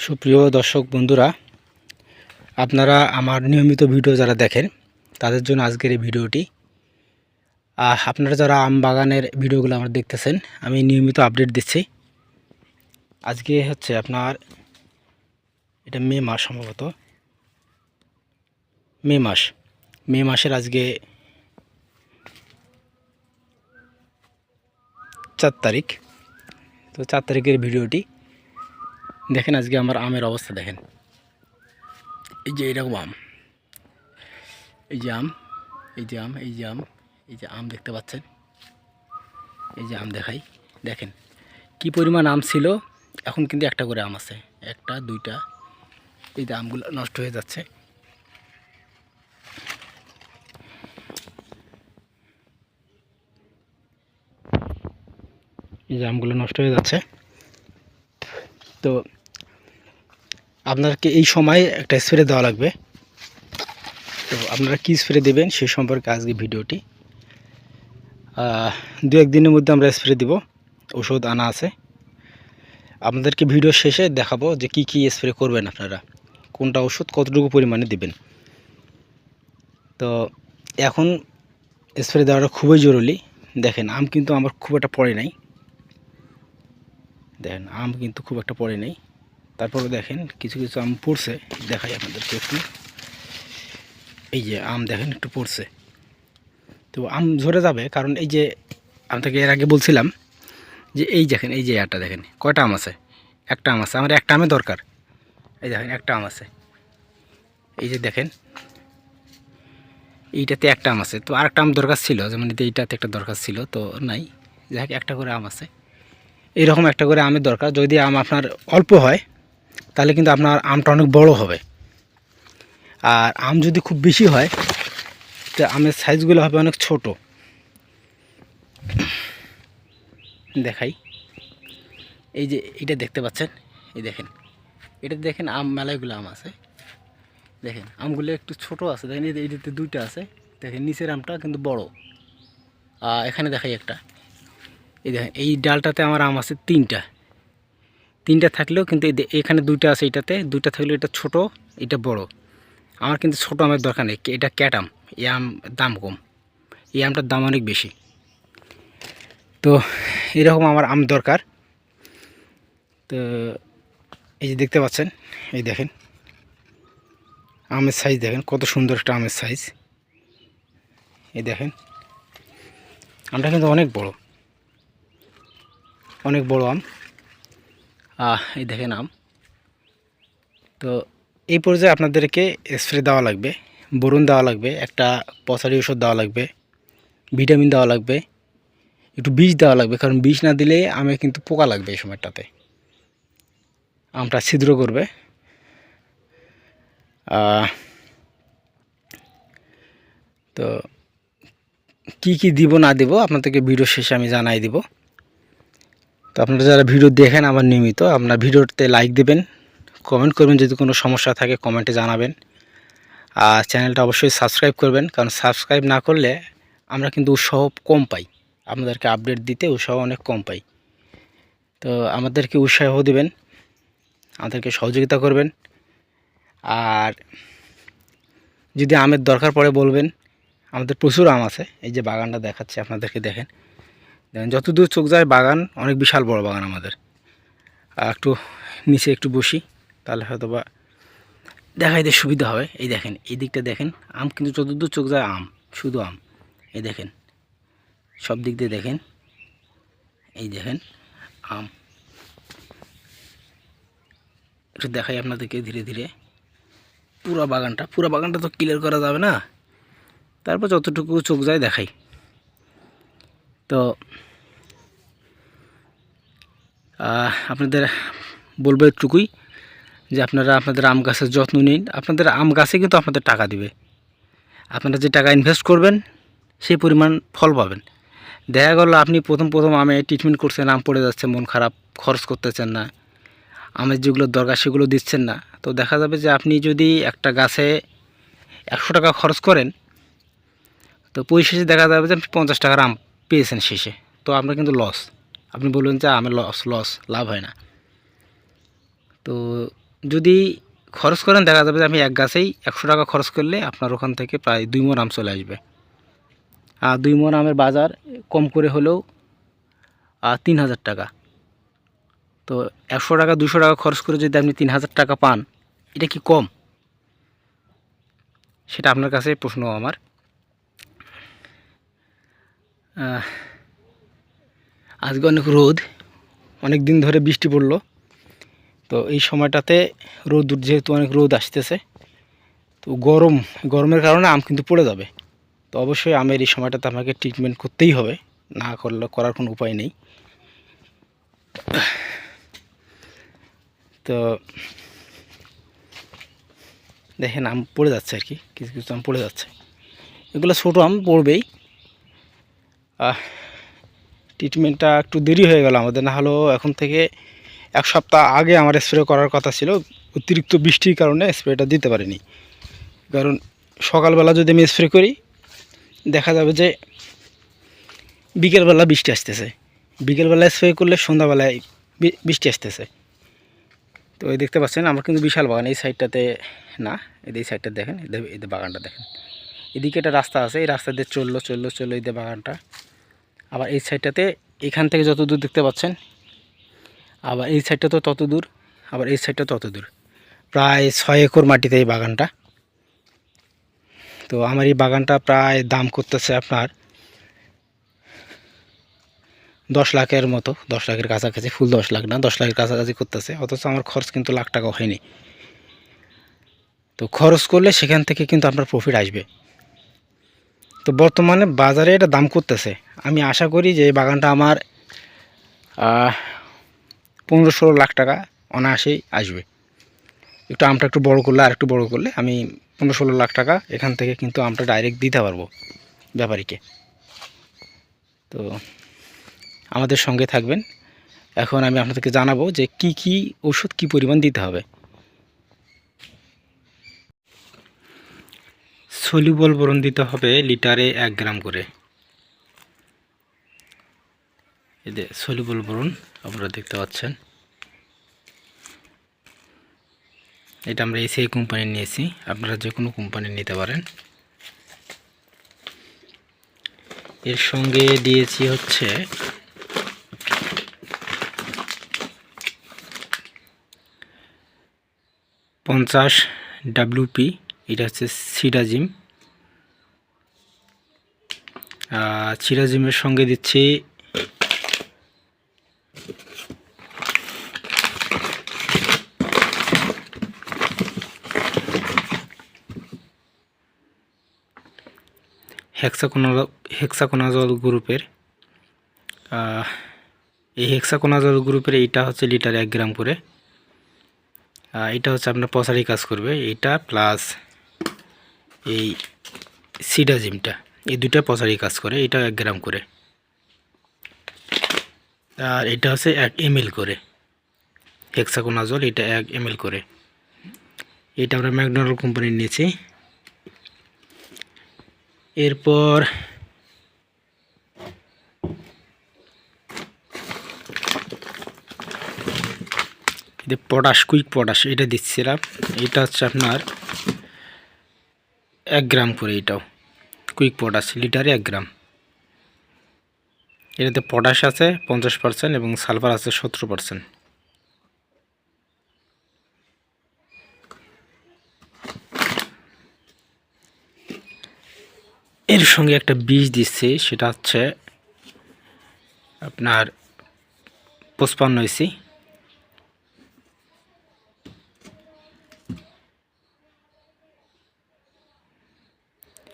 সুপ্রিয় দর্শক বন্ধুরা, আপনারা আমার নিয়মিত ভিডিও যারা দেখেন তাদের জন্য আজকের এই ভিডিওটি। আপনারা যারা আম বাগানের ভিডিওগুলো আমার দেখতেছেন, আমি নিয়মিত আপডেট দিচ্ছি। আজকে হচ্ছে আপনার এটা মে মাস, সম্ভবত মে মাসের আজকে 4 তারিখ। তো 4 তারিখের ভিডিওটি দেখেন। আজকে আমার আমের অবস্থা দেখেন। এই যে এরকম আম, এই যে আম, এই যে আম, এই যে আম, এই যে আম দেখতে পাচ্ছেন। এই যে আম দেখাই, দেখেন কি পরিমাণ আম ছিল। এখন কিন্তু একটা করে আম আছে, একটা দুইটা। এই যে আমগুলো নষ্ট হয়ে যাচ্ছে। এই যে আমগুলো নষ্ট হয়ে যাচ্ছে। তো আপনাকে এই সময় একটা স্প্রে দেওয়া লাগবে। তো আপনারা কী স্প্রে দেবেন সেই সম্পর্কে আজকে ভিডিওটি। 2-1 দিনের মধ্যে আমরা স্প্রে দিব, ওষুধ আনা আছে। আপনাদেরকে ভিডিও শেষে দেখাবো যে কি কি স্প্রে করবেন, আপনারা কোনটা ওষুধ কতটুকু পরিমাণে দিবেন। তো এখন স্প্রে দেওয়াটা খুবই জরুরি। দেখেন আম কিন্তু আমার খুব একটা পড়ে নাই, দেখেন আম কিন্তু খুব একটা পড়ে নাই। তারপরে দেখেন কিছু কিছু আম পড়ছে, দেখাই আপনাদেরকে একটু। এই যে আম দেখেন একটু পড়ছে। তো আম ঝরে যাবে, কারণ এই যে আপনাকে এর আগে বলছিলাম যে এই দেখেন, এই যে একটা দেখেন কয়টা আম আছে। একটা আম আছে, আমার একটা আমে দরকার। এই দেখেন একটা আম আছে, এই যে দেখেন এইটাতে একটা আম আছে। তো আরেকটা আম দরকার ছিল, যেমন এইটাতে একটা দরকার ছিল, তো নাই। যাই হোক, একটা করে আম আছে। এইরকম একটা করে আমের দরকার। যদি আম আপনার অল্প হয় তাহলে কিন্তু আপনার আমটা অনেক বড় হবে। আর আম যদি খুব বেশি হয় তো আমের সাইজগুলো হবে অনেক ছোট। দেখাই, এই যে এটা দেখতে পাচ্ছেন, এই দেখেন, এটা দেখেন আম মেলাগুলো আম আছে। দেখেন আমগুলো একটু ছোট আছে, দেখেন এইটাতে দুইটা আছে। দেখেন নিচের আমটা কিন্তু বড়। এখানে দেখাই একটা, এই দেখেন এই ডালটাতে আমার আম আছে তিনটা থাকলেও কিন্তু এখানে দুইটা আছে, এইটাতে দুইটা থাকলেও এটা ছোট, এটা বড়। আমার কিন্তু ছোট আমের দরকার নেই, এটা ক্যাট আম। এই আম দাম কম, এই আমটার দাম অনেক বেশি। তো এরকম আমার আম দরকার। তো এই যে দেখতে পাচ্ছেন, এই দেখেন আমের সাইজ দেখেন কত সুন্দর একটা আমের সাইজ। এই দেখেন আমটা কিন্তু অনেক বড় আম। এই দেখেন আম। তো এই পর্যায়ে আপনাদেরকে স্প্রে দেওয়া লাগবে, বোরন দেওয়া লাগবে, একটা পচারি ওষুধ দেওয়া লাগবে, ভিটামিন দেওয়া লাগবে, একটু বিষ দেওয়া লাগবে। কারণ বিষ না দিলে আমে কিন্তু পোকা লাগবে, এই সময়টাতে আমটা ছিদ্র করবে। তো কি কি দিব না দিব আপনাদেরকে ভিডিও শেষে আমি জানাই দিব। তো আপনারা যারা ভিডিও দেখেন আমার নিয়মিত, আপনার ভিডিওতে লাইক দেবেন, কমেন্ট করবেন, যদি কোনো সমস্যা থাকে কমেন্টে জানাবেন। আর চ্যানেলটা অবশ্যই সাবস্ক্রাইব করবেন, কারণ সাবস্ক্রাইব না করলে আমরা কিন্তু উৎসাহ কম পাই, আপনাদেরকে আপডেট দিতে উৎসাহ অনেক কম পাই। তো আমাদেরকে উৎসাহ দিবেন, আমাদেরকে সহযোগিতা করবেন। আর যদি আমের দরকার পড়ে বলবেন, আমাদের প্রচুর আম আছে। এই যে বাগানটা দেখাচ্ছি আপনাদেরকে, দেখেন যতদূর চোখ যায় বাগান, অনেক বিশাল বড় বাগান আমাদের। একটু নিচে একটু বসি, তাহলে হয়তো বা দেখাইতে সুবিধা হবে। এই দেখেন এই দিকটা দেখেন, আম কিন্তু যতদূর চোখ যায় আম, শুধু আম। এই দেখেন সব দিক দিয়ে দেখেন, এই দেখেন আম। একটু দেখাই আপনাদেরকে ধীরে ধীরে পুরো বাগানটা তো ক্লিয়ার করা যাবে না, তারপর যতটুকু চোখ যায় দেখাই। তো আপনাদের বলবো একটুকুই যে আপনারা আপনাদের আম গাছের যত্ন নিন। আপনাদের আম গাছে কিন্তু আপনাদের টাকা দিবে, আপনারা যে টাকা ইনভেস্ট করবেন সেই পরিমাণ ফল পাবেন। দেখা গেল আপনি প্রথম আমে ট্রিটমেন্ট করছেন, আম পড়ে যাচ্ছে, মন খারাপ, খরচ করতেছেন না, আমের যেগুলো দরকার সেগুলো দিচ্ছেন না। তো দেখা যাবে যে আপনি যদি একটা গাছে 100 টাকা খরচ করেন, তো পরিশেষে দেখা যাবে যে আপনি 50 টাকার আম পেয়েছেন শেষে। তো আপনার কিন্তু লস। আপনি বলবেন যে আমের লস, লাভ হয় না। তো যদি খরচ করেন দেখা যাবে যে আমি এক গাছেই 100 টাকা খরচ করলে আপনার ওখান থেকে প্রায় 2 মণ আম চলে আসবে। আর 2 মণ আমের বাজার কম করে হলেও 3000 টাকা। তো 100 টাকা 200 টাকা খরচ করে যদি আপনি 3000 টাকা পান, এটা কি কম? সেটা আপনার কাছে প্রশ্ন আমার। আজকে অনেক রোদ, অনেক দিন ধরে বৃষ্টি পড়লো, তো এই সময়টাতে যেহেতু অনেক রোদ আসতেছে, তো গরমের কারণে আম কিন্তু পড়ে যাবে। তো অবশ্যই আমের এই সময়টাতে আমাকে ট্রিটমেন্ট করতেই হবে, না করলে করার কোনো উপায় নেই। তো দেখেন আম পড়ে যাচ্ছে আর কি, কিছু কিছু আম পড়ে যাচ্ছে, এগুলো ছোটো আম পড়বেই। ট্রিটমেন্টটা একটু দেরি হয়ে গেল আমাদের, না হলেও এখন থেকে 1 সপ্তাহ আগে আমার স্প্রে করার কথা ছিল। অতিরিক্ত বৃষ্টির কারণে স্প্রেটা দিতে পারিনি। কারণ সকালবেলা যদি আমি স্প্রে করি, দেখা যাবে যে বিকেলবেলা বৃষ্টি আসতেছে, বিকেলবেলা স্প্রে করলে সন্ধ্যাবেলায় বৃষ্টি আসতেছে। তো এই দেখতে পাচ্ছেন আমার কিন্তু বিশাল বাগান, এই সাইডটাতে না, এই সাইডটা দেখেন, এদের বাগানটা দেখেন, এদিকে একটা রাস্তা আছে, এই রাস্তা দিয়ে চললো এদের বাগানটা। আবার এই সাইডটাতে এখান থেকে যত দূর দেখতে পাচ্ছেন, আবার এই সাইডটা তো তত দূর, আবার এই সাইডটা তত দূর, প্রায় 6 একর মাটিতে এই বাগানটা। তো আমার এই বাগানটা প্রায় দাম করতেছে আপনার 10 লাখের মতো, 10 লাখের কাছাকাছি, ফুল 10 লাখ না, 10 লাখের কাছাকাছি করতেছে। অথচ আমার খরচ কিন্তু লাখ টাকা হয়নি। তো খরচ করলে সেখান থেকে কিন্তু আপনার প্রফিট আসবে। তো বর্তমানে বাজারে এটা দাম করতেছে, আমি আশা করি যে এই বাগানটা আমার 15-16 লাখ টাকা অনায়াসেই আসবে। আমটা একটু বড় করলে, আর একটু বড় করলে আমি 15-16 লাখ টাকা এখান থেকে কিন্তু আমটা ডাইরেক্ট দিতে পারবো ব্যাপারীকে। তো আমাদের সঙ্গে থাকবেন। এখন আমি আপনাদেরকে জানাবো যে কি ওষুধ কি পরিমাণ দিতে হবে। সলিউবল বোরন দিতে হবে লিটারে 1 গ্রাম করে। এই যে সলিউবল বোরন আপনারা দেখতে পাচ্ছেন, এটা আমরা এসিআই কোম্পানির নিয়েছি, আপনারা যে কোনো কোম্পানির নিতে পারেন। এর সঙ্গে দিয়েছি হচ্ছে 50 WP, এটা হচ্ছে সিডাজিম। সিডাজিমের সঙ্গে দিচ্ছি হেক্সাকোনাজল গ্রুপের, এই হেক্সাকোনাজল গ্রুপের এইটা হচ্ছে লিটারে 1 গ্রাম করে। এটা হচ্ছে আপনার পচারি কাজ করবে, এইটা প্লাস এই সিডাজিমটা, এই দুটা পচারি কাজ করে, এটা 1 গ্রাম করে। আর এটা হচ্ছে 1 ml করে হেক্সাকোনাজল, এটা 1 ml করে। এটা আমরা ম্যাকডোনাল্ড কোম্পানির নিয়েছি। এরপর পটাশ, কুইক পটাশ, এটা দিচ্ছিলাম, এটা হচ্ছে আপনার 1 গ্রাম করে। এটাও কুইক পটাশ লিটারে 1 গ্রাম। এটাতে পটাশ আছে 50% এবং সালফার আছে 70%। এর সঙ্গে একটা বীজ দিচ্ছি, সেটা হচ্ছে আপনার 55 ইসি।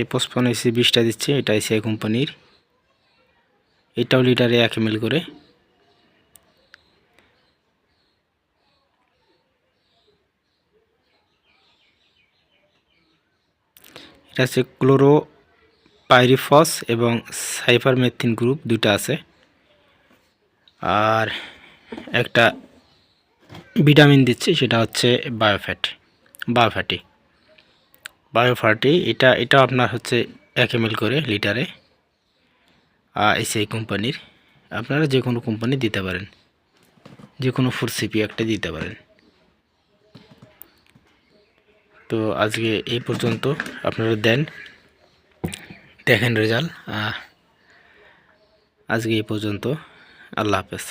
এই 55 ইসি বীজটা দিচ্ছি, এটা এসিআই কোম্পানির, এটাও লিটারে 1 ml করে। এটা হচ্ছে ক্লোরোপাইরিফস এবং সাইপারমেথিন গ্রুপ, দুটো আছে। আর একটা ভিটামিন দিচ্ছি, সেটা হচ্ছে বায়োফ্যাটি, এটা আপনার হচ্ছে 1 ml করে লিটারে, এসিআই কোম্পানির। আপনারা যে কোনো কোম্পানি দিতে পারেন, যে কোনো 4CP একটা দিতে পারেন। তো আজকে এই পর্যন্ত, আপনারা দেখেন রেজাল্ট। আজকে এই পর্যন্ত, আল্লাহ হাফেজ।